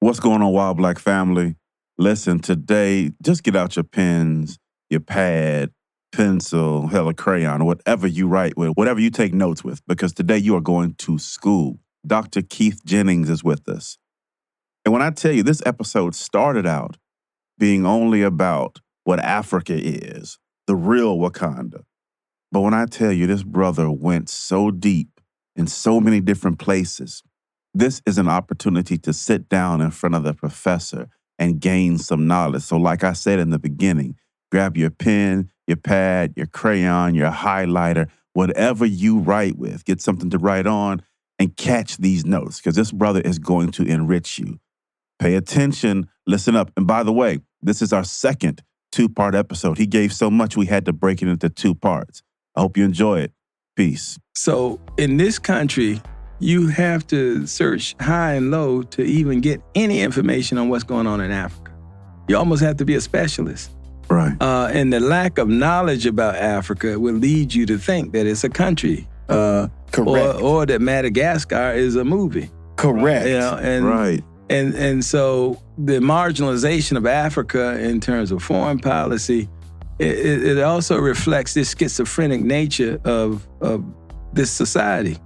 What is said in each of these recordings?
What's going on, Wild Black family? Listen, today, just get out your pens, your pad, pencil, hell, a crayon, or whatever you write with, whatever you take notes with, because today you are going to school. Dr. Keith Jennings is with us. And when I tell you, this episode started out being only about what Africa is, the real Wakanda. But when I tell you, this brother went so deep in so many different places, this is an opportunity to sit down in front of the professor and gain some knowledge. So like I said in the beginning, grab your pen, your pad, your crayon, your highlighter, whatever you write with, get something to write on and catch these notes because this brother is going to enrich you. Pay attention, listen up. And by the way, this is our second two-part episode. He gave so much we had to break it into two parts. I hope you enjoy it. Peace. So in this country, you have to search high and low to even get any information on what's going on in Africa. You almost have to be a specialist. Right. And the lack of knowledge about Africa will lead you to think that it's a country. Correct. Or that Madagascar is a movie. Correct. You know, and, Right. And so the marginalization of Africa in terms of foreign policy, it also reflects this schizophrenic nature of this society.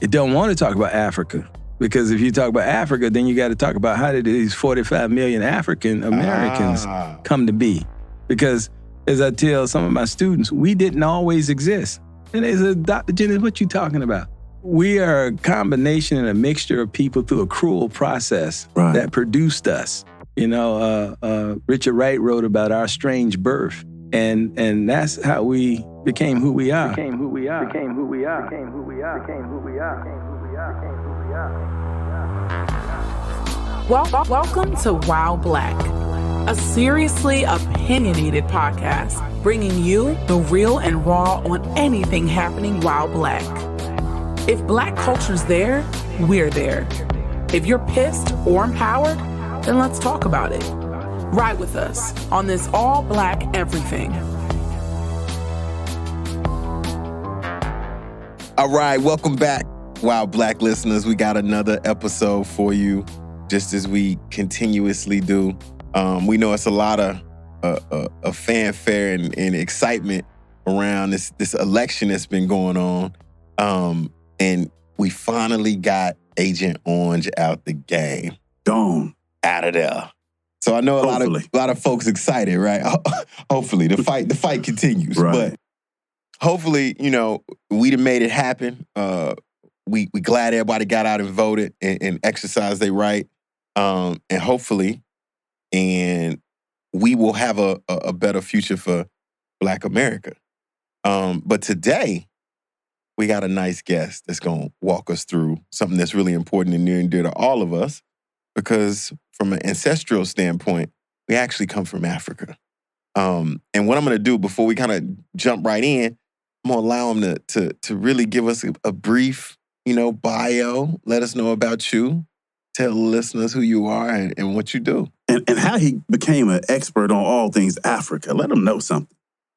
It don't want to talk about Africa because if you talk about Africa, then you got to talk about how did these 45 million African Americans come to be? Because as I tell some of my students, we didn't always exist. And they said, Dr. Jennings, what you talking about? We are a combination and a mixture of people through a cruel process that produced us. You know, Richard Wright wrote about our strange birth. And that's how we became who we are. Welcome to Wow Black, a seriously opinionated podcast bringing you the real and raw on anything happening while Black. If Black culture's there, we're there. If you're pissed or empowered, then let's talk about it. Ride with us on this all Black everything. All right, welcome back, Wild Black listeners. We got another episode for you, just as we continuously do. We know it's a lot of fanfare and excitement around this election that's been going on. And we finally got Agent Orange out the game. Gone. Out of there. So I know a lot of folks excited, right? Hopefully the fight continues. Right. But hopefully, you know, we done made it happen. We glad everybody got out and voted and exercised their right. And hopefully, and we will have a better future for Black America. But today, we got a nice guest that's going to walk us through something that's really important and near and dear to all of us, because from an ancestral standpoint, we actually come from Africa. And what I'm going to do before we kind of jump right in, I'm going to allow him to really give us a brief, bio, let us know about you, tell the listeners who you are and what you do. And how he became an expert on all things Africa. Let them know something.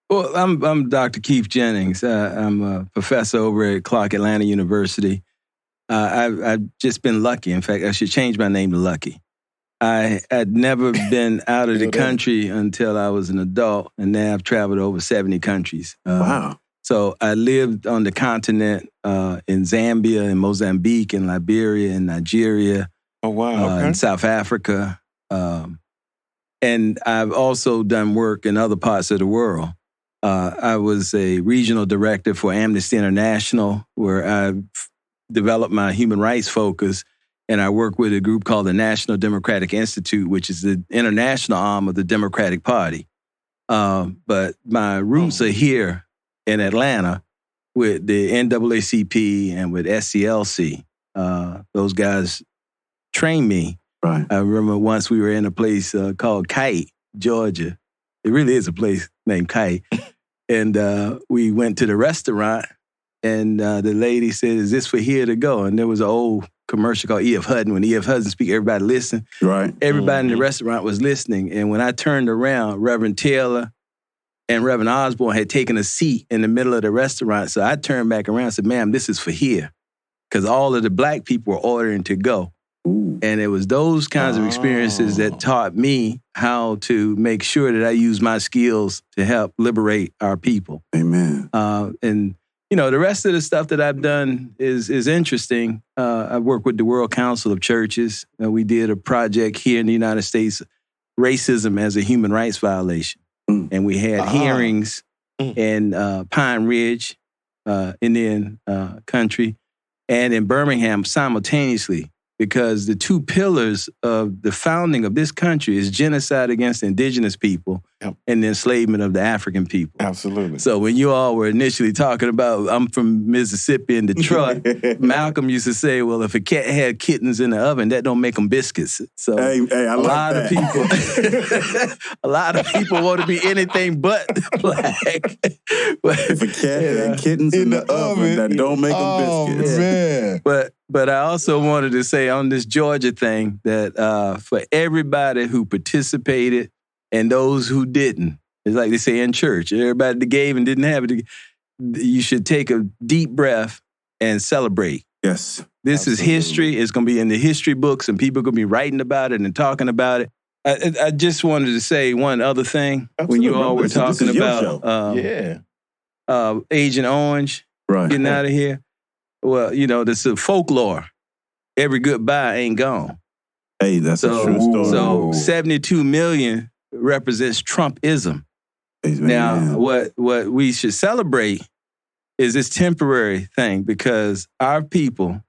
Well, I'm Dr. Keith Jennings. I'm a professor over at Clark Atlanta University. I've just been lucky. In fact, I should change my name to Lucky. I had never been out of the country until I was an adult, and now I've traveled over 70 countries. Wow. So I lived on the continent in Zambia and Mozambique and Liberia and Nigeria. Oh, wow. Okay. In South Africa. And I've also done work in other parts of the world. I was a regional director for Amnesty International, where I developed my human rights focus, and I work with a group called the National Democratic Institute, which is the international arm of the Democratic Party. But my roots are here in Atlanta with the NAACP and with SCLC. Those guys trained me. Right. I remember once we were in a place called Kite, Georgia. It really is a place named Kite. And we went to the restaurant, and the lady said, "Is this for here to go?" And there was an old commercial called E.F. Hutton. When E.F. Hutton speak, everybody listened. Right. Everybody in the restaurant was listening. And when I turned around, Reverend Taylor and Reverend Osborne had taken a seat in the middle of the restaurant. So I turned back around and said, "Ma'am, this is for here." Because all of the Black people were ordering to go. Ooh. And it was those kinds of experiences that taught me how to make sure that I use my skills to help liberate our people. Amen. And the rest of the stuff that I've done is interesting. I work with the World Council of Churches. We did a project here in the United States, Racism as a Human Rights Violation. And we had hearings in Pine Ridge, Indian country, and in Birmingham simultaneously, because the two pillars of the founding of this country is genocide against indigenous people and the enslavement of the African people. Absolutely. So when you all were initially talking about, I'm from Mississippi and Detroit, Malcolm used to say, well, if a cat had kittens in the oven, that don't make them biscuits. So I a like lot that. of people, a lot of people want to be anything but black. If a cat had kittens in the oven, that don't make them biscuits. Man. But I also wanted to say on this Georgia thing that for everybody who participated and those who didn't, it's like they say in church, everybody that gave and didn't have it, you should take a deep breath and celebrate. Yes. This is history. It's going to be in the history books and people are going to be writing about it and talking about it. I just wanted to say one other thing. When you all were talking about Agent Orange getting out of here. Well, this is folklore. Every goodbye ain't gone. Hey, that's a true story. So 72 million represents Trumpism. Now, what we should celebrate is this temporary thing, because our people,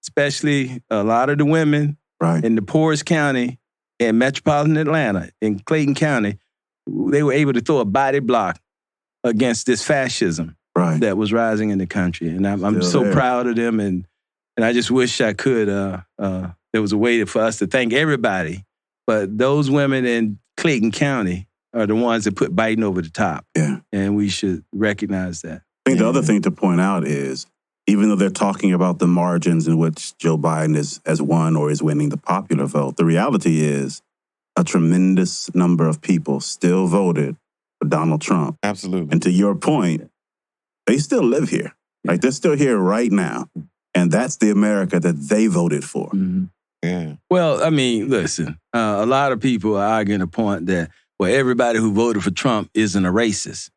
especially a lot of the women in the poorest county in metropolitan Atlanta, in Clayton County, they were able to throw a body block against this fascism that was rising in the country. And I'm so proud of them. And I just wish I could, there was a way for us to thank everybody. But those women in Clayton County are the ones that put Biden over the top. Yeah. And we should recognize that. I think the other thing to point out is, even though they're talking about the margins in which Joe Biden has won or is winning the popular vote, the reality is a tremendous number of people still voted for Donald Trump. Absolutely. And to your point, they still live here. Like, they're still here right now. And that's the America that they voted for. Mm-hmm. Yeah. Well, I mean, listen, a lot of people are arguing the point that, well, everybody who voted for Trump isn't a racist.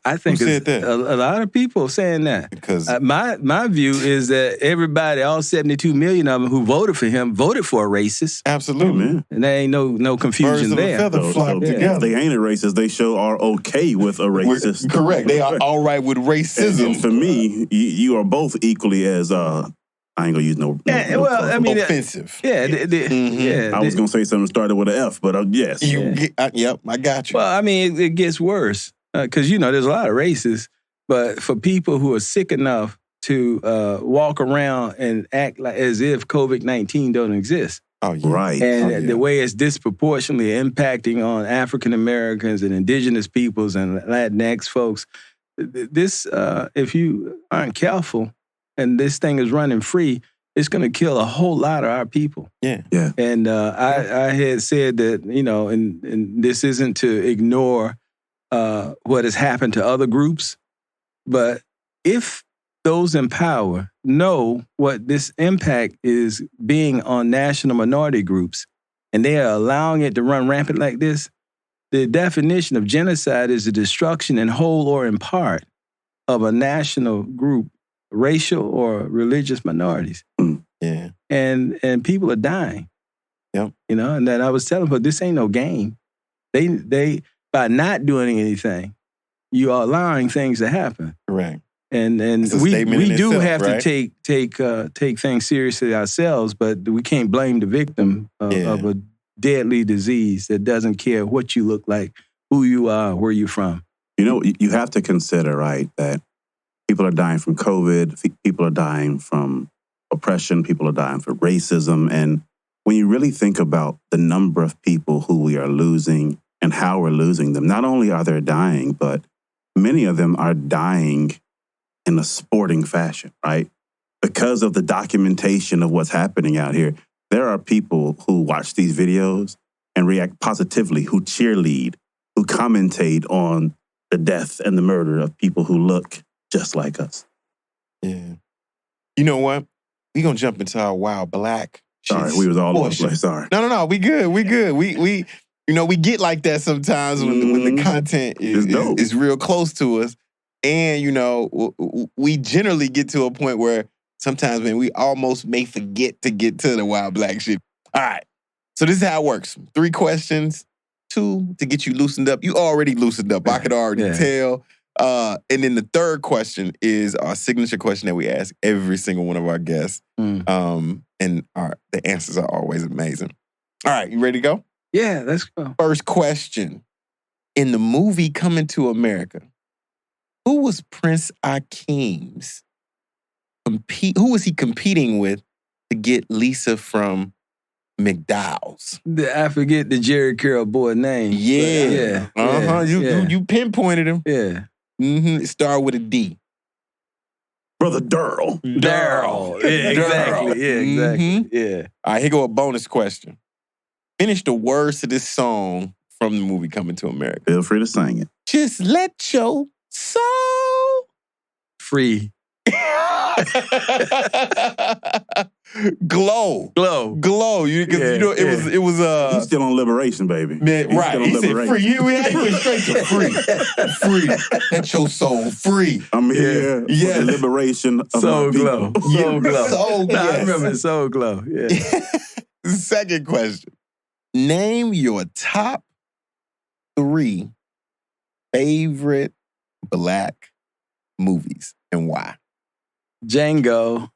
I think Who said that? A lot of people saying that. Because my view is that everybody, all 72 million of them who voted for him, voted for a racist. Absolutely. Amen. And there ain't no confusion there. Birds of a feather flock together. If they ain't a racist, they sure are okay with a racist. Correct. They are all right with racism. And for me, you are both equally as, I ain't gonna use no well, I mean, offensive. Yeah. I was gonna say something started with an F, but yes. Yep, I got you. Well, I mean, it gets worse. Because, there's a lot of racists, but for people who are sick enough to walk around and act like as if COVID-19 don't exist. Oh, yeah. Right. And the way it's disproportionately impacting on African Americans and indigenous peoples and Latinx folks, this, if you aren't careful and this thing is running free, it's going to kill a whole lot of our people. Yeah. And I had said that, and this isn't to ignore what has happened to other groups. But if those in power know what this impact is being on national minority groups, and they are allowing it to run rampant like this, the definition of genocide is the destruction in whole or in part of a national group, racial or religious minorities. Yeah. And people are dying. Yep. And that I was telling them, this ain't no game. They by not doing anything, you are allowing things to happen. Correct. And we do have to take things seriously ourselves, but we can't blame the victim of a deadly disease that doesn't care what you look like, who you are, where you're from. You have to consider, right, that people are dying from COVID, people are dying from oppression, people are dying from racism. And when you really think about the number of people who we are losing and how we're losing them, not only are they dying, but many of them are dying in a sporting fashion, right? Because of the documentation of what's happening out here, there are people who watch these videos and react positively, who cheerlead, who commentate on the death and the murder of people who look just like us. Yeah. You know what? we gonna jump into our Wild Black. Sorry, we was all over the place. Sorry. No. We good. We we get like that sometimes when the content is real close to us, and we generally get to a point where sometimes, man, we almost may forget to get to the Wild Black shit. All right. So this is how it works. 3 questions, 2 to get you loosened up. You already loosened up. I could already tell. And then the 3rd question is our signature question that we ask every single one of our guests. And the answers are always amazing. All right, you ready to go? Yeah, let's go. First question. In the movie Coming to America, who was Prince Akeem's who was he competing with to get Lisa from McDowell's? I forget the Jerry Curl boy name. Yeah. You pinpointed him. Yeah. It started with a D. Brother Daryl. Daryl. Yeah, exactly. Yeah, exactly. Yeah. All right, here go a bonus question. Finish the words to this song from the movie Coming to America. Feel free to sing it. Just let your soul free. Glow. It was he's still on liberation, baby. Man, he's right. He said free. He went straight to free. Free. Let your soul free. I'm here for the liberation of Soul Glow. Soul Glow. Soul, I remember Soul Glow. Yeah. Second question. Name your top 3 favorite Black movies and why. Django.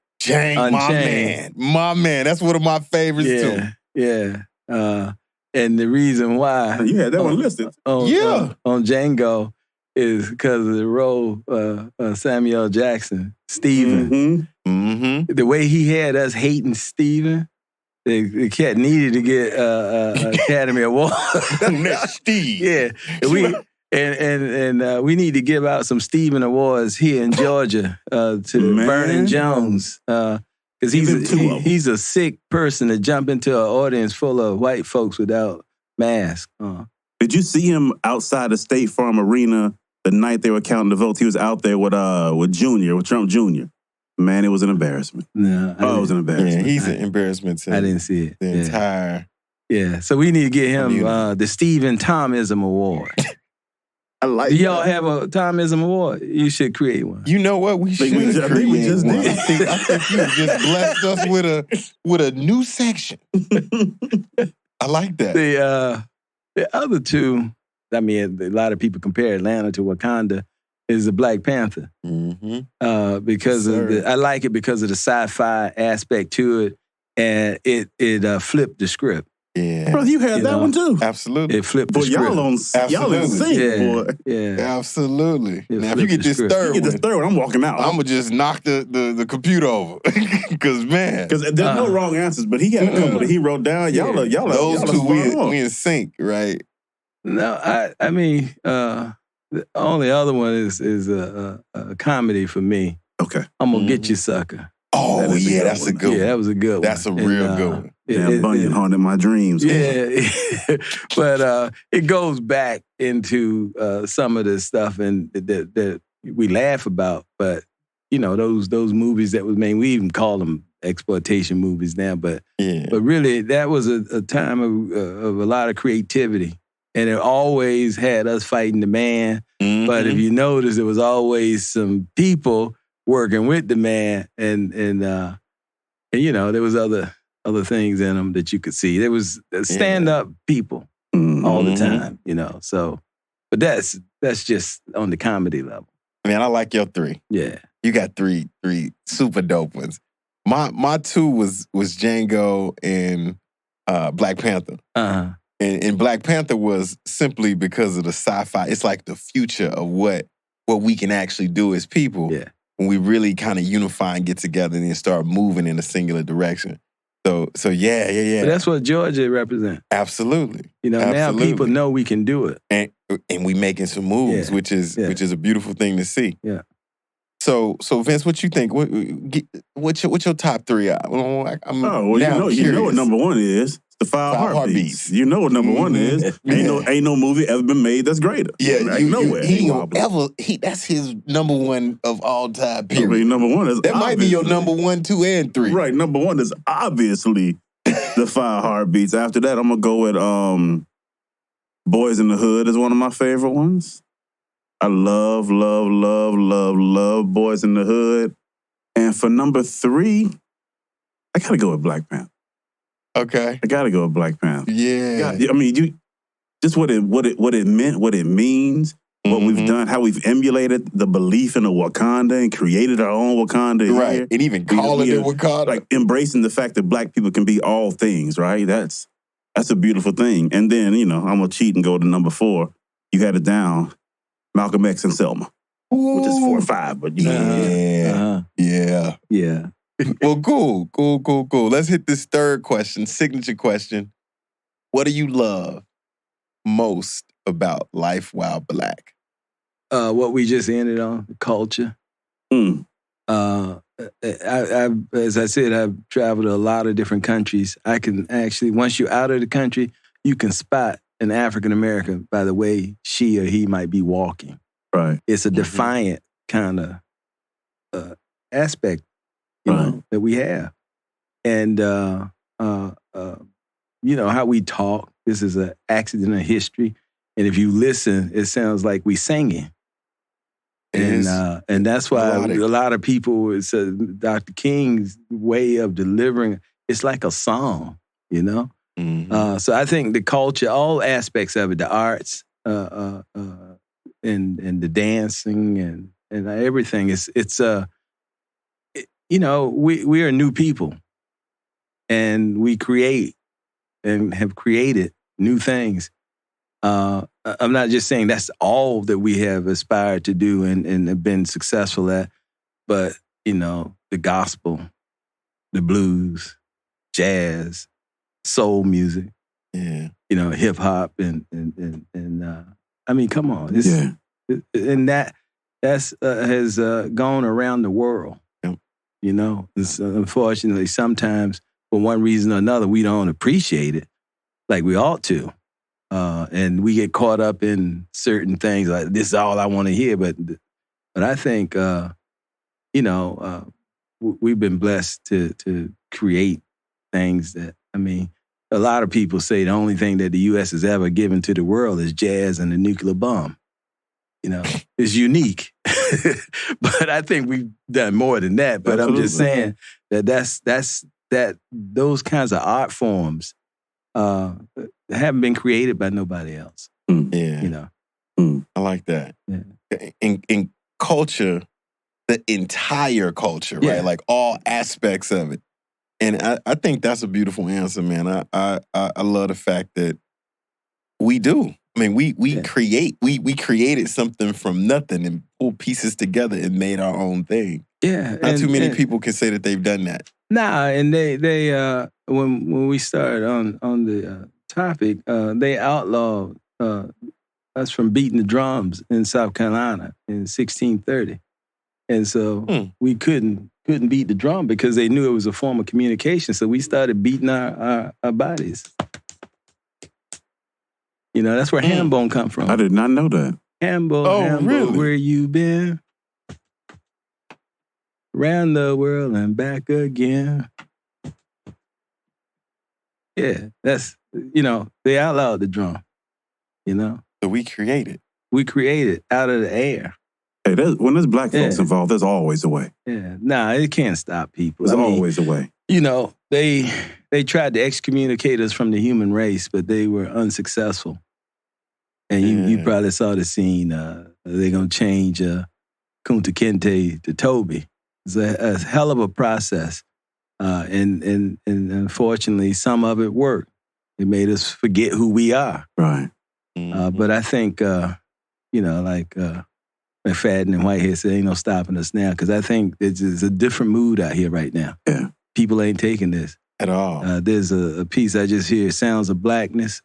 My man. That's one of my favorites too. Yeah. And the reason why you had that one listed. On Django is because of the role Samuel Jackson, Stephen. The way he had us hating Stephen, the cat needed to get Academy Award. Steve. Yeah. And we need to give out some Stephen Awards here in Georgia to Vernon Jones. Because he's a sick person to jump into an audience full of white folks without masks. Did you see him outside the State Farm Arena the night they were counting the votes? He was out there with Trump Jr. Man, it was an embarrassment. No, it was an embarrassment. Yeah, he's an embarrassment to I didn't see it. The entire... Yeah, so we need to get him the Stephen Thomism Award. I like Do y'all have a Thomism Award? You should create one. You know what? We should create one. I think you just blessed us with a new section. I like that. The other 2, I mean, a lot of people compare Atlanta to Wakanda, is the Black Panther. Because I like it because of the sci-fi aspect to it, and it flipped the script. Yeah. Bro, you had that one too. Absolutely. It flipped the script. Y'all in sync, boy. Yeah. Absolutely. Now, if you get this third one, I'm walking out. I'm going to just knock the computer over. Because, man. Because there's no wrong answers, but he had a couple that he wrote down. Those 2, we in sync, right? No, I mean, the only other one is a comedy for me. Okay. I'm going to get you, sucker. Oh, that's a good one. Yeah, that was a good one. That's a real good one. Bunyan haunted my dreams. Yeah. But it goes back into some of the stuff and that we laugh about. But, those movies that was made, we even call them exploitation movies now. But really, that was a time of a lot of creativity. And it always had us fighting the man. But if you notice, there was always some people working with the man, and there was other things in them that you could see. There was stand-up people all the time, So, but that's just on the comedy level. Man, I like your 3. Yeah, you got 3 super dope ones. My 2 was Django and Black Panther. And Black Panther was simply because of the sci-fi. It's like the future of what we can actually do as people. Yeah. When we really kind of unify and get together and then start moving in a singular direction. So yeah. But that's what Georgia represents. Absolutely. Now people know we can do it. And we making some moves, which is a beautiful thing to see. Yeah. So Vince, what you think? What's your top 3? You know what number 1 is. The Five Five Heartbeats. Heartbeats. You know what number one is. Ain't no movie ever been made that's greater. Yeah, like nowhere. He ain't ever. That's his number one of all time. Period. I mean, number one is that might be your number 1, 2, and 3. Right. Number one is obviously The Five Heartbeats. After that, I'm gonna go with Boys in the Hood is one of my favorite ones. I love Boys in the Hood. And for number 3, I gotta go with Black Panther. Okay. I gotta go with Black Panther. Yeah. I mean, you just what it meant, what it means, what we've done, how we've emulated the belief in a Wakanda and created our own Wakanda. Right. Here. And even calling it Wakanda. Like embracing the fact that Black people can be all things, right? That's a beautiful thing. And then, I'm gonna cheat and go to number 4. You had it down. Malcolm X and Selma. Ooh. Which is 4 or 5, but Yeah. Yeah. Well, cool. Let's hit this third question, signature question. What do you love most about life while Black? What we just ended on, the culture. As I said, I've traveled to a lot of different countries. I can actually, once you're out of the country, you can spot an African American by the way she or he might be walking. Right. It's a defiant kind of aspect, you know, that we have. And, how we talk, this is an accident of history. And if you listen, it sounds like we singing. And that's why a lot of people, it's Dr. King's way of delivering, it's like a song, So I think the culture, all aspects of it, the arts, and the dancing and everything, we are new people, and we create and have created new things. I'm not just saying that's all that we have aspired to do and have been successful at, but, the gospel, the blues, jazz, soul music, hip hop, and I mean, come on. And that's has gone around the world. Yep. It's, unfortunately, sometimes for one reason or another, we don't appreciate it like we ought to. And we get caught up in certain things like this is all I want to hear. But I think, we've been blessed to create things that, a lot of people say the only thing that the U.S. has ever given to the world is jazz and the nuclear bomb. It's unique. But I think we've done more than that. But absolutely. I'm just saying that those kinds of art forms haven't been created by nobody else. Yeah. I like that. Yeah. In culture, the entire culture, right? Like all aspects of it. And I think that's a beautiful answer, man. I love the fact that we do. We created something from nothing and pulled pieces together and made our own thing. Yeah. Not too many people can say that they've done that. Nah, and they when we started on the topic, they outlawed us from beating the drums in South Carolina in 1630. And so we couldn't beat the drum because they knew it was a form of communication. So we started beating our bodies. That's where ham bone come from. I did not know that. Ham bone, really? Where you been? Around the world and back again. Yeah, that's, they outlawed the drum, So we created. We created out of the air. Hey, when there's Black folks involved, there's always a way. Yeah, nah, it can't stop people. There's always a way. They tried to excommunicate us from the human race, but they were unsuccessful. And you probably saw the scene. They're going to change Kunta Kinte to Toby. It's a hell of a process. And unfortunately, some of it worked. It made us forget who we are. Right. But I think, McFadden and Whitehead said, ain't no stopping us now. Because I think there's a different mood out here right now. Yeah. People ain't taking this. At all. There's a piece I just hear, Sounds of Blackness.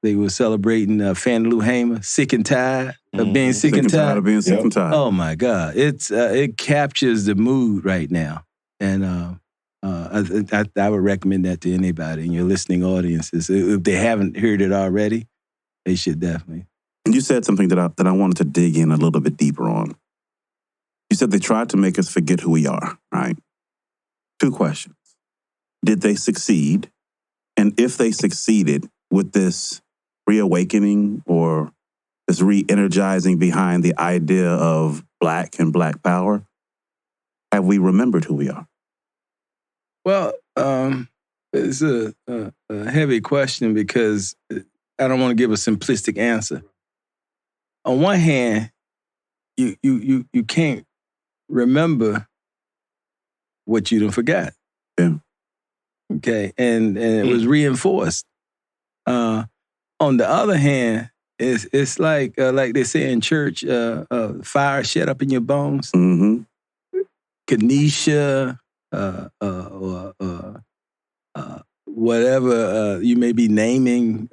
They were celebrating Fannie Lou Hamer, Sick and Tired of Being Sick and Tired. Of being sick and tired. Oh my God. It captures the mood right now. And I would recommend that to anybody in your listening audiences. If they haven't heard it already, they should definitely. And you said something that I wanted to dig in a little bit deeper on. You said they tried to make us forget who we are, right? 2 questions. Did they succeed? And if they succeeded with this reawakening or this re-energizing behind the idea of Black and Black power, have we remembered who we are? Well, it's a heavy question because I don't want to give a simplistic answer. On one hand, you can't remember what you done forgot. Yeah. Okay, and it was reinforced. On the other hand, it's like they say in church, fire shut up in your bones. Mm-hmm. Kenesha, whatever you may be naming,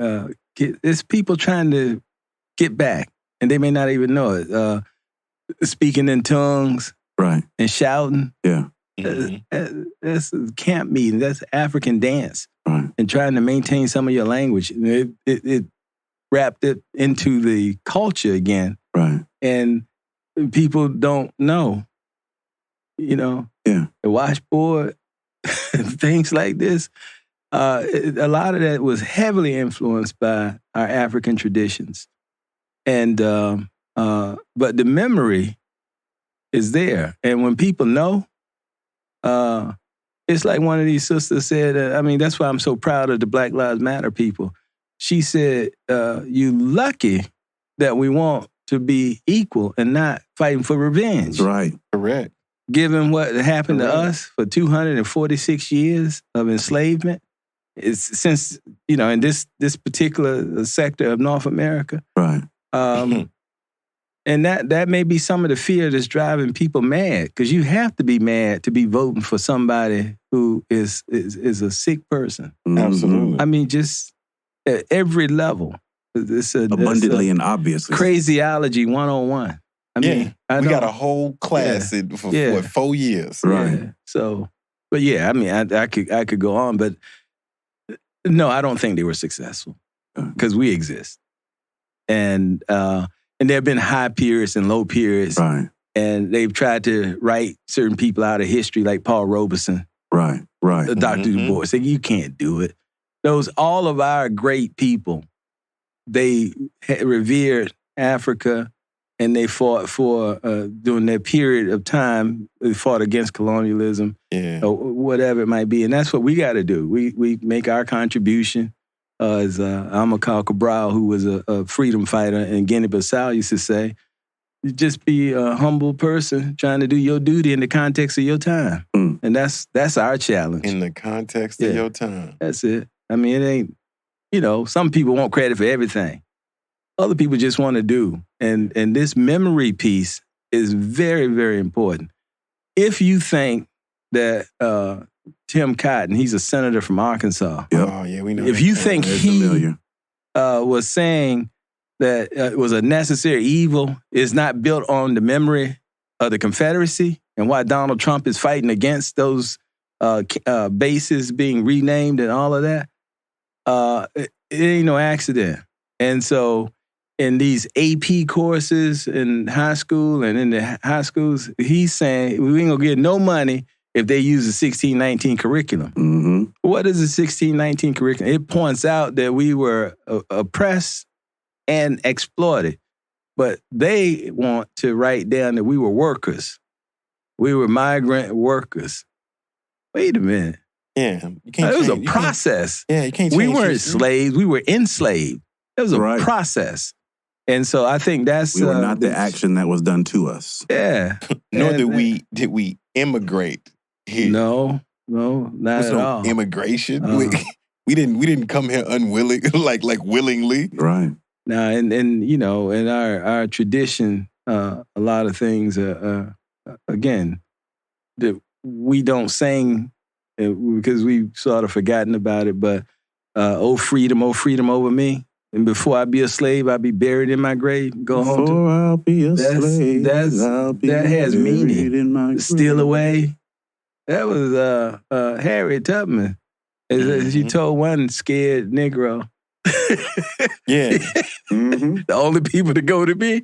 it's people trying to get back, and they may not even know it. Speaking in tongues, right, and shouting. Yeah. That's camp meeting. That's African dance. Right. And trying to maintain some of your language. It wrapped it into the culture again. Right. And people don't know, Yeah. the washboard, things like this. A lot of that was heavily influenced by our African traditions. And but the memory is there. And when people know, it's like one of these sisters said, that's why I'm so proud of the Black Lives Matter people. She said, you lucky that we want to be equal and not fighting for revenge. Right. Correct. Given what happened to us for 246 years of enslavement, it's since, in this particular sector of North America. Right. And that may be some of the fear that's driving people mad, because you have to be mad to be voting for somebody who is a sick person. Absolutely. Just at every level. It's abundantly and obviously. Crazyology 101. We got a whole class for 4 years. Right. Yeah. So, but I could go on, but no, I don't think they were successful because we exist. And there have been high periods and low periods. Right. And they've tried to write certain people out of history, like Paul Robeson. Right. Dr. Du Bois. Say, you can't do it. All of our great people, they revered Africa, and they fought for, during their period of time, they fought against colonialism, or whatever it might be. And that's what we got to do. We make our contribution. As Amilcar Cabral, who was a freedom fighter in Guinea-Bissau, used to say, you just be a humble person trying to do your duty in the context of your time. And that's our challenge. In the context of your time. That's it. It ain't, some people want credit for everything. Other people just want to do. And this memory piece is very, very important. If you think that Tim Cotton, he's a senator from Arkansas. Yep. Oh, yeah, we know. If you think he was saying that it was a necessary evil, is not built on the memory of the Confederacy and why Donald Trump is fighting against those bases being renamed and all of that, it ain't no accident. And so in these AP courses in high school and in the high schools, he's saying we ain't gonna get no money if they use the 1619 curriculum. Mm-hmm. What is the 1619 curriculum? It points out that we were oppressed and exploited, but they want to write down that we were workers. We were migrant workers. Wait a minute. Yeah. You can't it was a process. You can't change. We weren't slaves. We were enslaved. It was a Right. process. And so I think that's... We were not the action that was done to us. Yeah. Nor did we immigrate here. No, not at all. Immigration. We didn't come here unwilling, like willingly. Right. Now, and in our tradition, a lot of things, again, that we don't sing because we've sort of forgotten about it, but oh freedom over me. And before I be a slave, I'll be buried in my grave. Go home. Before I'll be a slave, I'll be that has buried meaning. in my grave. Steal away. That was Harriet Tubman. As she told one scared Negro. Yeah. The only people to go with me,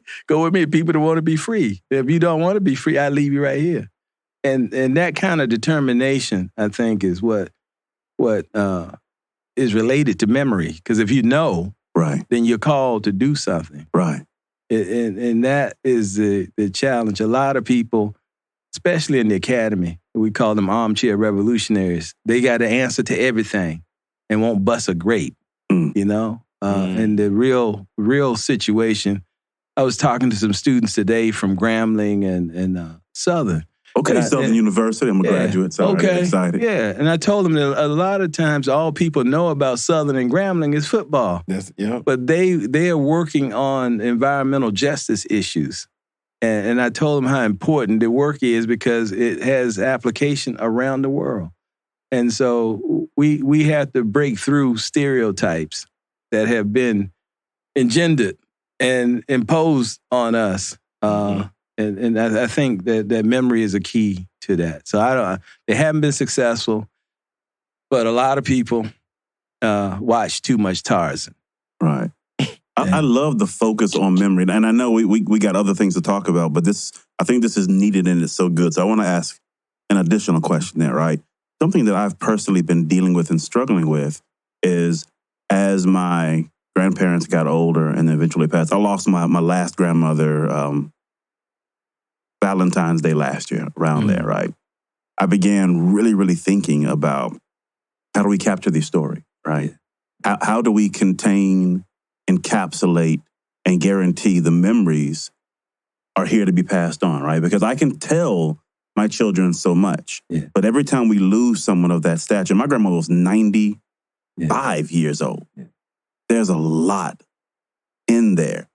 people that want to be free. If you don't want to be free, I leave you right here. And that kind of determination, I think, is what is related to memory. Because if you know, right, then you're called to do something. Right. And that is the challenge. A lot of people, especially in the academy, we call them armchair revolutionaries. They got to answer to everything and won't bust a grape, you know? And the real situation, I was talking to some students today from Grambling and Southern. Okay, Southern University. I'm a graduate, so I'm excited. Yeah, and I told them that a lot of times all people know about Southern and Grambling is football. But they are working on environmental justice issues. And I told them how important the work is because it has application around the world. And so we have to break through stereotypes that have been engendered and imposed on us. And I think that memory is a key to that. So they haven't been successful, but a lot of people watch too much Tarzan. Right. I love the focus on memory. And I know we got other things to talk about, but I think this is needed and it's so good. So I want to ask an additional question there, right? Something that I've personally been dealing with and struggling with is as my grandparents got older and eventually passed, I lost my last grandmother Valentine's Day last year, around there, right? I began really, really thinking about how do we capture the story, right? How do we contain, encapsulate, and guarantee the memories are here to be passed on, right? Because I can tell my children so much, but every time we lose someone of that stature, my grandmother was 95 years old. There's a lot in there,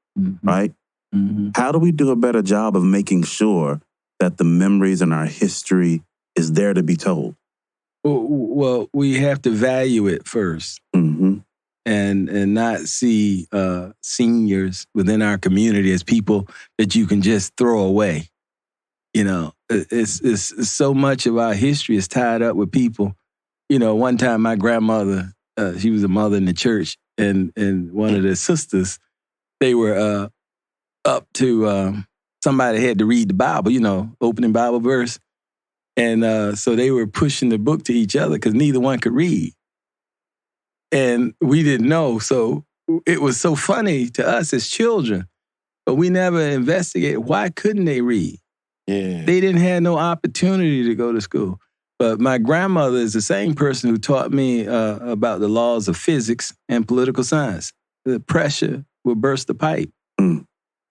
right? How do we do a better job of making sure that the memories and our history is there to be told? Well, we have to value it first, and not see seniors within our community as people that you can just throw away. You know, it's so much of our history is tied up with people. You know, one time my grandmother, she was a mother in the church, and one of the sisters, they were up to somebody had to read the Bible, you know, opening Bible verse. And so they were pushing the book to each other because neither one could read. And we didn't know. So it was so funny to us as children, but we never investigated why couldn't they read? Yeah. They didn't have no opportunity to go to school. But my grandmother is the same person who taught me about the laws of physics and political science. The pressure will burst the pipe.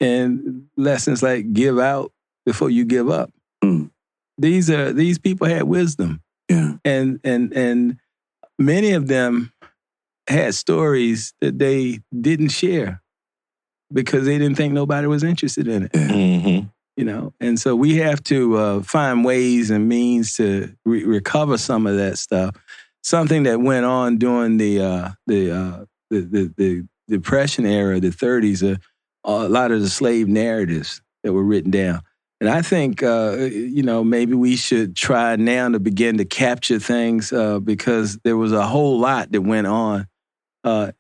And lessons like give out before you give up. These people had wisdom. Yeah. And many of them had stories that they didn't share because they didn't think nobody was interested in it. You know, and so we have to find ways and means to recover some of that stuff. Something that went on during the Depression era, the 30s, a lot of the slave narratives that were written down. And I think, you know, maybe we should try now to begin to capture things because there was a whole lot that went on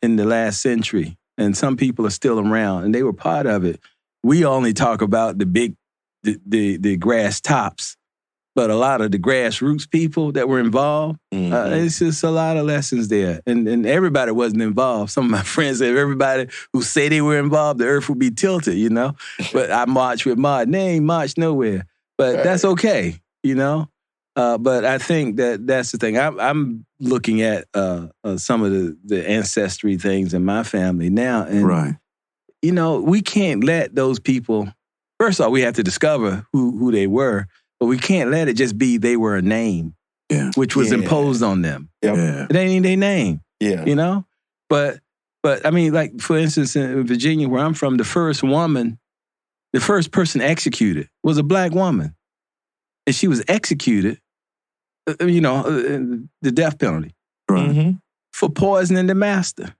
in the last century. And some people are still around and they were part of it. We only talk about the grass tops, but a lot of the grassroots people that were involved, it's just a lot of lessons there. And everybody wasn't involved. Some of my friends said everybody who say they were involved, the earth would be tilted, you know? But I marched with Mud. They ain't marched nowhere. But that's okay, you know? But I think that's the thing. I'm looking at some of the ancestry things in my family now. And, you know, we can't let those people, first of all, we have to discover who they were. But we can't let it just be they were a name, which was imposed on them. It ain't their name, you know? But I mean, like, for instance, in Virginia, where I'm from, the first person executed was a black woman. And she was executed, you know, the death penalty for poisoning the master.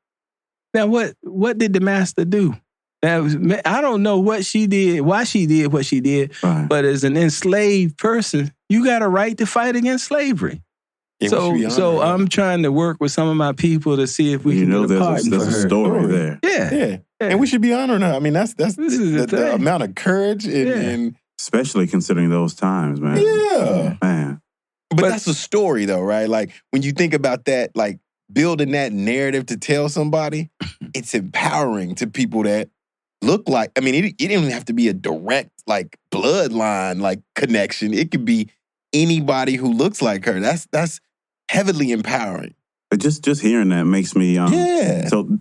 Now, what did the master do? I don't know what she did, why she did what she did, but as an enslaved person, you got a right to fight against slavery. Yeah, So I'm trying to work with some of my people to see if we can get a pardon for her. There's a story there. Yeah. And we should be honoring her. I mean, that's This is the amount of courage and especially considering those times, man. Yeah. Man. But that's a story, though, right? Like, when you think about that, like, building that narrative to tell somebody, it's empowering to people that look like, I mean, it didn't even have to be a direct, like, bloodline, like, connection. It could be anybody who looks like her. That's heavily empowering. But just hearing that makes me, So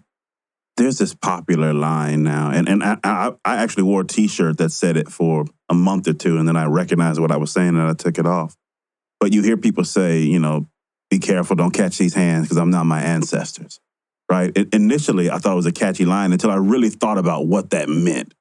there's this popular line now, and I actually wore a T-shirt that said it for a month or two, and then I recognized what I was saying, and I took it off. But you hear people say, you know, be careful, don't catch these hands because I'm not my ancestors, right? Initially, I thought it was a catchy line until I really thought about what that meant,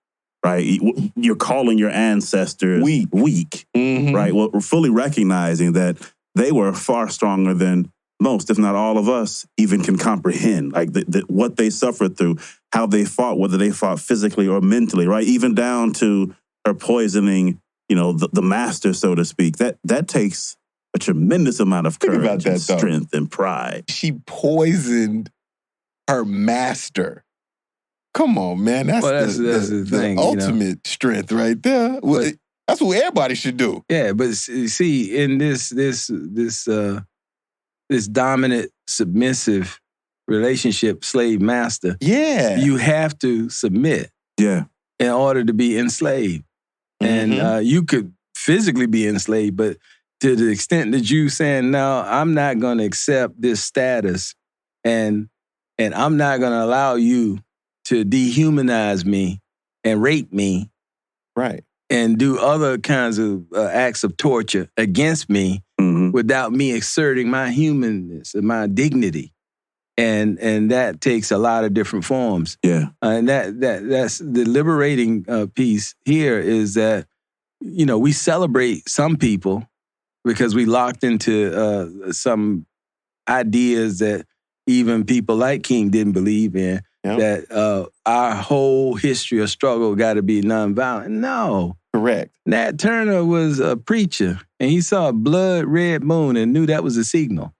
right? You're calling your ancestors weak, right? Well, we're fully recognizing that they were far stronger than most, if not all of us, even can comprehend, like what they suffered through, how they fought, whether they fought physically or mentally, right? Even down to her poisoning, you know, the master, so to speak. That takes a tremendous amount of courage and strength and pride. She poisoned her master. Come on, man. That's the thing, ultimate strength right there. Well, that's what everybody should do. Yeah, but see, in this dominant, submissive relationship, slave master, you have to submit in order to be enslaved. And you could physically be enslaved, but to the extent that you saying, no, I'm not going to accept this status and I'm not going to allow you to dehumanize me and rape me. Right. And do other kinds of acts of torture against me without me exerting my humanness and my dignity. And that takes a lot of different forms. Yeah. And that's the liberating piece here is that, you know, we celebrate some people because we locked into some ideas that even people like King didn't believe in, that our whole history of struggle got to be nonviolent. No. Correct. Nat Turner was a preacher, and he saw a blood red moon and knew that was a signal.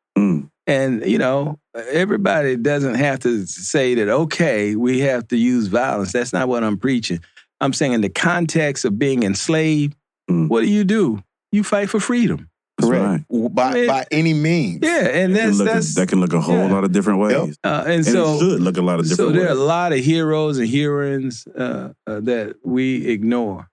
And, you know, everybody doesn't have to say that, okay, we have to use violence. That's not what I'm preaching. I'm saying in the context of being enslaved, what do? You fight for freedom. Correct. Right. By any means. Yeah, and that can look a whole lot of different ways. And so it should look a lot of different ways. So there are a lot of heroes and heroines that we ignore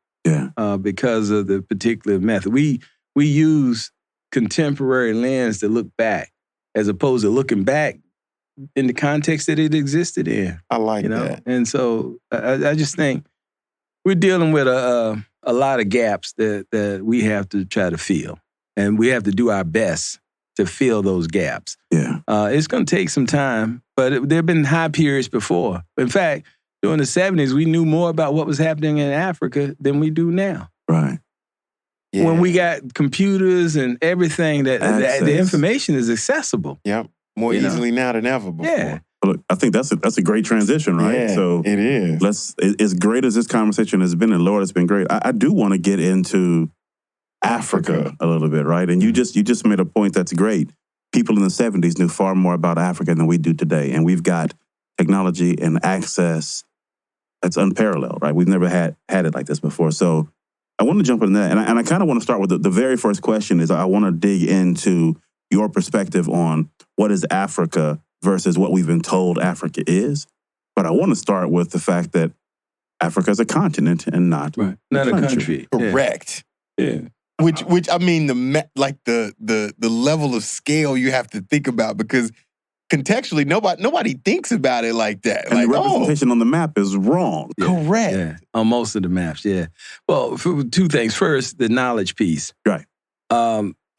because of the particular method. We use contemporary lens to look back as opposed to looking back in the context that it existed in. I like that. And so I just think we're dealing with a lot of gaps that we have to try to fill. And we have to do our best to fill those gaps. Yeah. It's going to take some time, but there have been high periods before. In fact, during the 70s, we knew more about what was happening in Africa than we do now. Right. Yeah. When we got computers and everything, that the information is accessible. Yep. More easily now than ever before. Yeah. Look, I think that's a great transition, right? Yeah, so it is. As great as this conversation has been, and Lord, it's been great. I do want to get into Africa a little bit, right? And you just made a point that's great. People in the 70s knew far more about Africa than we do today. And we've got technology and access that's unparalleled, right? We've never had it like this before. So I want to jump into that. And I kind of want to start with the very first question is I want to dig into your perspective on what is Africa versus what we've been told Africa is. But I want to start with the fact that Africa is a continent and not a country. Correct. Yeah. Which I mean, the level of scale you have to think about, because contextually nobody thinks about it like that. And like, the representation on the map is wrong. Yeah. Correct. Yeah. On most of the maps, yeah. Well, two things. First, the knowledge piece. Right.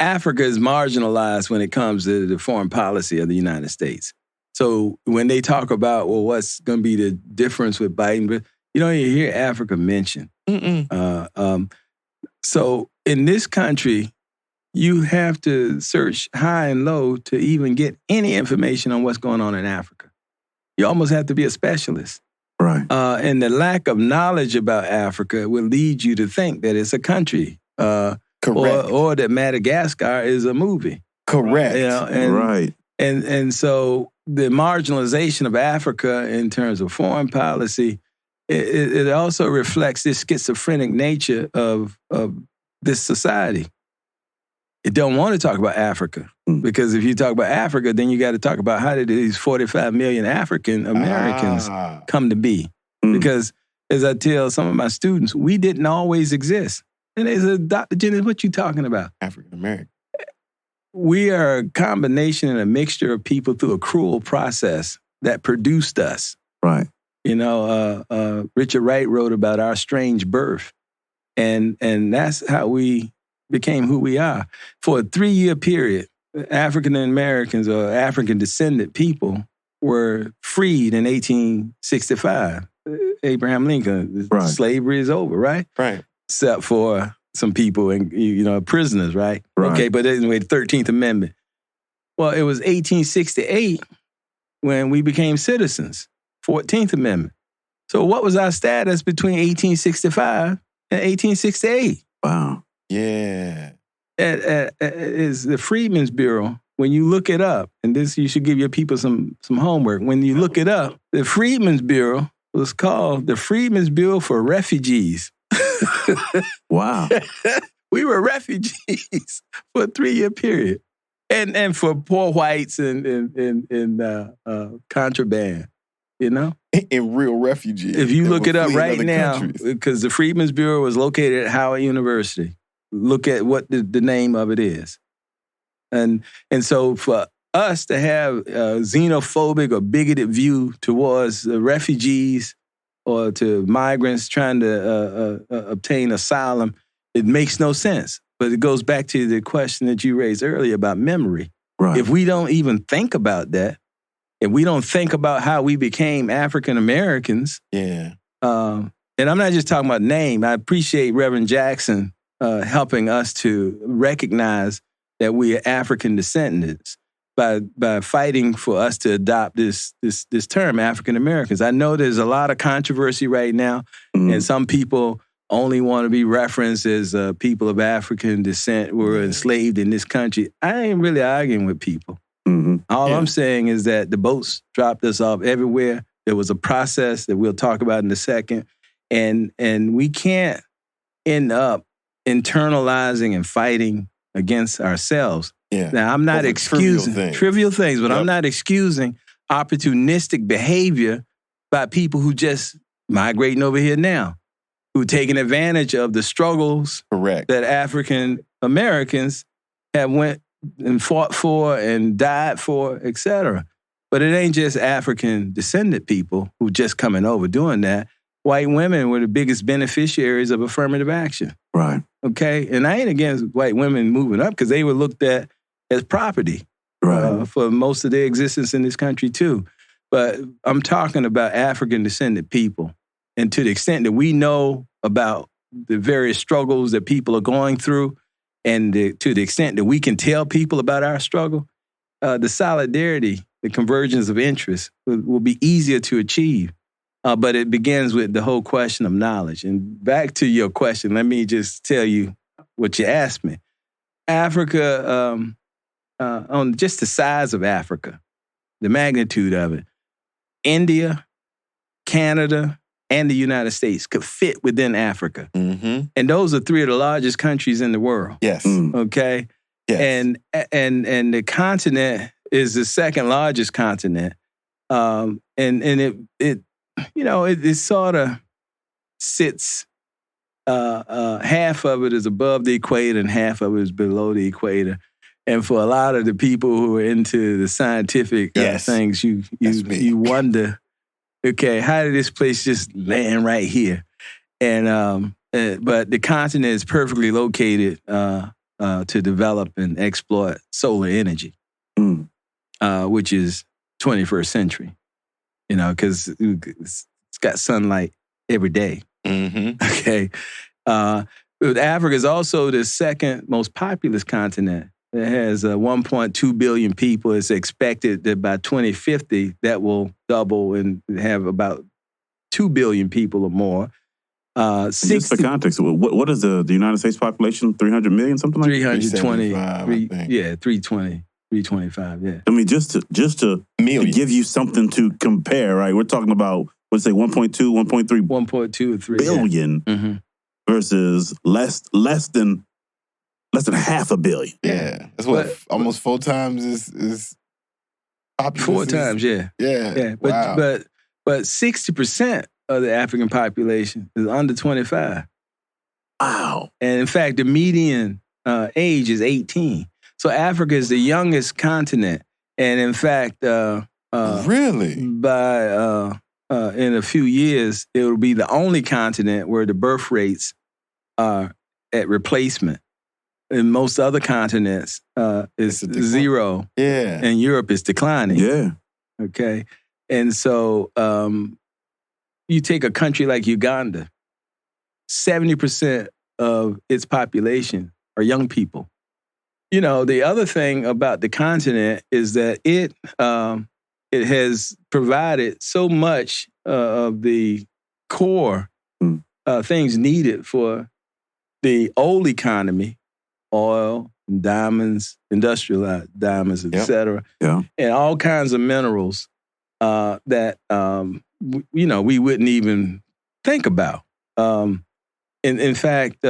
Africa is marginalized when it comes to the foreign policy of the United States. So when they talk about, well, what's going to be the difference with Biden, but you don't even hear Africa mentioned. So in this country, you have to search high and low to even get any information on what's going on in Africa. You almost have to be a specialist. Right. And the lack of knowledge about Africa will lead you to think that it's a country. Correct. or that Madagascar is a movie. Correct. You know, and, Right. And so the marginalization of Africa in terms of foreign policy, it also reflects this schizophrenic nature of this society. It don't want to talk about Africa because if you talk about Africa, then you got to talk about how did these 45 million African Americans come to be? Because as I tell some of my students, we didn't always exist. And they said, Dr. Jennings, what you talking about? African American. We are a combination and a mixture of people through a cruel process that produced us. Right. You know, Richard Wright wrote about our strange birth. And that's how we became who we are. For a 3-year period, African Americans or African descendant people were freed in 1865. Abraham Lincoln, right. Slavery is over, right? Right. Except for some people and, prisoners, right? Okay, but anyway, the 13th Amendment. Well, it was 1868 when we became citizens, 14th Amendment. So what was our status between 1865 and 1868? Wow. Yeah. Is the Freedmen's Bureau. When you look it up, and this you should give your people some homework. When you look it up, the Freedmen's Bureau was called the Freedmen's Bureau for Refugees. Wow. We were refugees for a 3-year period. And for poor whites and contraband, you know? And real refugees. If you look it up right now, because the Freedmen's Bureau was located at Howard University. Look at what the name of it is. And so for us to have a xenophobic or bigoted view towards refugees or to migrants trying to obtain asylum, it makes no sense. But it goes back to the question that you raised earlier about memory. Right. If we don't even think about that, if we don't think about how we became African Americans, and I'm not just talking about name. I appreciate Reverend Jackson helping us to recognize that we are African descendants by fighting for us to adopt this term, African Americans. I know there's a lot of controversy right now, and some people only want to be referenced as people of African descent who were enslaved in this country. I ain't really arguing with people. All I'm saying is that the boats dropped us off everywhere. There was a process that we'll talk about in a second. And we can't end up internalizing and fighting against ourselves. Yeah. Now, I'm not excusing trivial things, but I'm not excusing opportunistic behavior by people who just migrating over here now, who are taking advantage of the struggles that African Americans have went and fought for and died for, et cetera. But it ain't just African descendant people who just coming over doing that. White women were the biggest beneficiaries of affirmative action. Right. Okay? And I ain't against white women moving up because they were looked at as property for most of their existence in this country too. But I'm talking about African descendant people. And to the extent that we know about the various struggles that people are going through, and to the extent that we can tell people about our struggle, the solidarity, the convergence of interest will be easier to achieve. But it begins with the whole question of knowledge. And back to your question, let me just tell you what you asked me. Africa, on just the size of Africa, the magnitude of it, India, Canada, and the United States could fit within Africa. And those are 3 of the largest countries in the world. Yes. Okay? Yes. And the continent is the second largest continent. And it sort of sits, half of it is above the equator and half of it is below the equator. And for a lot of the people who are into the scientific things, you wonder, okay, how did this place just land right here? And but the continent is perfectly located to develop and exploit solar energy, which is 21st century. You know, because it's got sunlight every day. Okay. But Africa is also the second most populous continent. It has 1.2 billion people. It's expected that by 2050, that will double and have about 2 billion people or more. Just for context, what is the United States population? 300 million, something like that? 320. 320. 325, yeah. I mean, just to give you something to compare, right? We're talking about, let's say 1.2, 1.3 1.2 or 3 billion versus less than half a billion. Yeah. That's what, almost 4 times is population. 4 times, yeah. Yeah. Wow. But 60% of the African population is under 25. Wow. And in fact, the median age is 18. So Africa is the youngest continent. And in fact, really? By in a few years, it will be the only continent where the birth rates are at replacement. In most other continents, it's 0. Yeah. And Europe is declining. Yeah. Okay. And so you take a country like Uganda, 70% of its population are young people. You know, the other thing about the continent is that it has provided so much of the core things needed for the old economy, oil, diamonds, industrialized diamonds, et cetera, and all kinds of minerals that, we wouldn't even think about. In fact,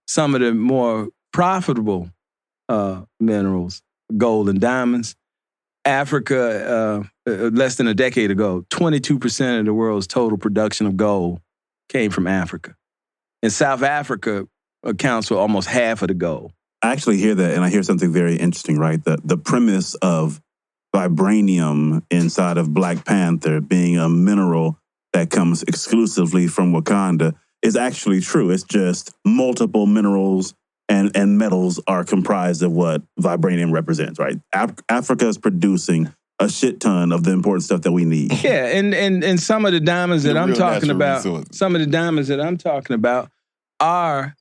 some of the more profitable minerals, gold and diamonds, Africa, less than a decade ago, 22% of the world's total production of gold came from Africa. And South Africa accounts for almost half of the gold. I actually hear that, and I hear something very interesting, right? The premise of vibranium inside of Black Panther being a mineral that comes exclusively from Wakanda is actually true. It's just multiple minerals and metals are comprised of what vibranium represents, right? Africa is producing a shit ton of the important stuff that we need. Yeah, and some of the diamonds that I'm talking about, are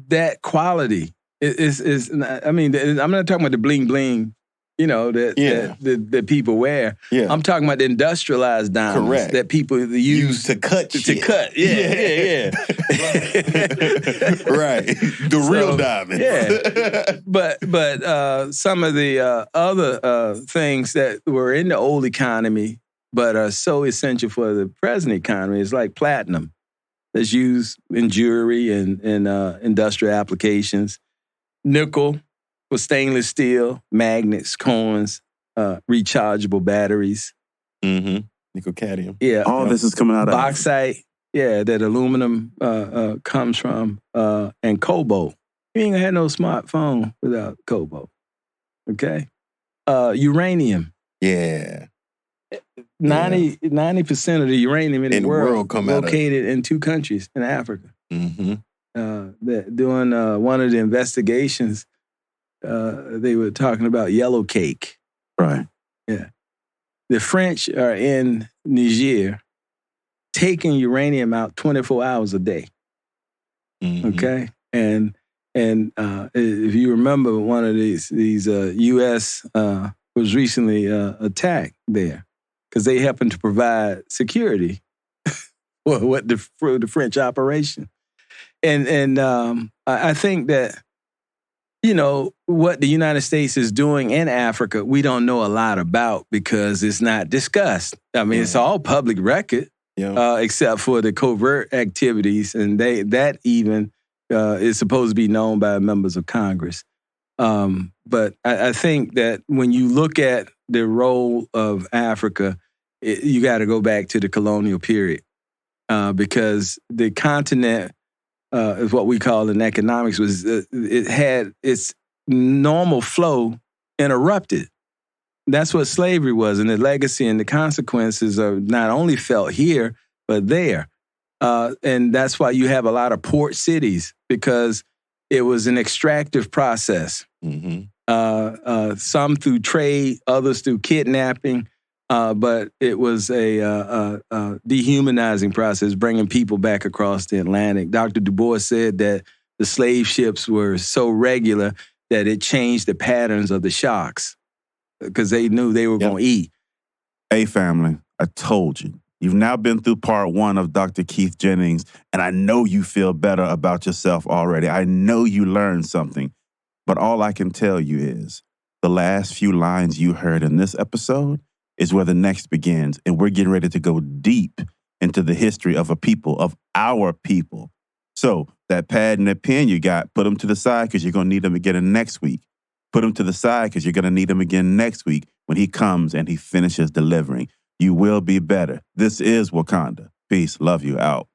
that quality. I'm not talking about the bling bling, that people wear. Yeah. I'm talking about the industrialized diamonds that people use to cut shit. To cut. Yeah. Right. The real diamonds. Yeah. But some of the other things that were in the old economy but are so essential for the present economy is like platinum that's used in jewelry and industrial applications. Nickel for stainless steel, magnets, coins, rechargeable batteries. Nickel cadmium. Yeah. All this is coming out of bauxite. Yeah, that aluminum comes from, and cobalt. You ain't gonna have no smartphone without cobalt. Okay? Uranium. Yeah. 90% of the uranium in the world come located in 2 countries in Africa. During one of the investigations, they were talking about yellow cake. Right. Yeah. The French are in Niger taking uranium out 24 hours a day. Okay? And if you remember, one of these U.S. Was recently attacked there because they happened to provide security for the French operation. And I think that, what the United States is doing in Africa, we don't know a lot about because it's not discussed. I mean, it's all public record, except for the covert activities, and that even is supposed to be known by members of Congress. But I think that when you look at the role of Africa, you got to go back to the colonial period because the continent is what we call in economics was it had its normal flow interrupted. That's what slavery was, and the legacy and the consequences are not only felt here but there, and that's why you have a lot of port cities because it was an extractive process. Some through trade, others through kidnapping, but it was a dehumanizing process, bringing people back across the Atlantic. Dr. Du Bois said that the slave ships were so regular that it changed the patterns of the shocks because they knew they were going to eat. Hey, family, I told you. You've now been through part 1 of Dr. Keith Jennings, and I know you feel better about yourself already. I know you learned something, but all I can tell you is the last few lines you heard in this episode is where the next begins, and we're getting ready to go deep into the history of a people, of our people. So that pad and that pen you got, put them to the side because you're going to need them again next week. Put them to the side because you're going to need them again next week when he comes and he finishes delivering. You will be better. This is Wakanda. Peace. Love you. Out.